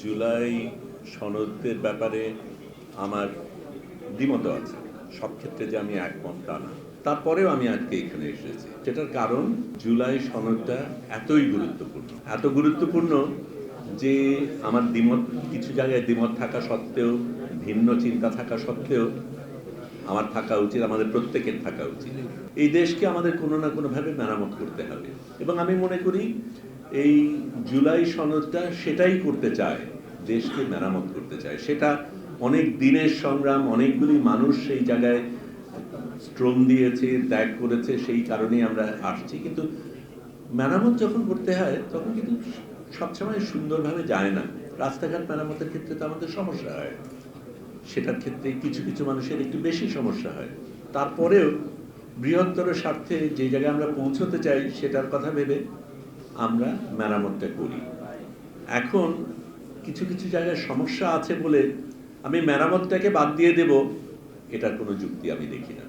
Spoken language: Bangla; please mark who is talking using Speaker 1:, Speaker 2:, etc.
Speaker 1: জুলাই সনদের ব্যাপারে আমার দ্বিমত আছে। সব ক্ষেত্রে যে আমি একমত তা না। তারপরেও আমি আজকে এখানে এসেছি। যেটার কারণ জুলাই সনদটা এতই গুরুত্বপূর্ণ। এত গুরুত্বপূর্ণ যে আমার দ্বিমত, কিছু জায়গায় দ্বিমত থাকা সত্ত্বেও, ভিন্ন চিন্তা থাকা সত্ত্বেও আমার থাকা উচিত, আমাদের প্রত্যেকের থাকা উচিত। এই দেশকে আমাদের কোনো না কোনোভাবে মেরামত করতে হবে এবং আমি মনে করি এই জুলাই সনদটা সেটাই করতে চায়, দেশকে মেরামত করতে চায়। সেটা অনেক দিনের সংগ্রাম, অনেকগুলি মানুষ সেই জায়গায় শ্রম দিয়েছে, ত্যাগ করেছে, সেই কারণেই আমরা আসছি। কিন্তু মেরামত যখন করতে হয় তখন কিন্তু সবসময় সুন্দরভাবে যায় না। রাস্তাঘাট মেরামতের ক্ষেত্রে তো আমাদের সমস্যা হয়, সেটার ক্ষেত্রে কিছু কিছু মানুষের একটু বেশি সমস্যা হয়। তারপরেও বৃহত্তর স্বার্থে যে জায়গায় আমরা পৌঁছতে চাই সেটার কথা ভেবে আমরা মেরামতটা করি। এখন কিছু কিছু জায়গায় সমস্যা আছে বলে আমি মেরামতটাকে বাদ দিয়ে দেব, এটার কোনো যুক্তি আমি দেখি না।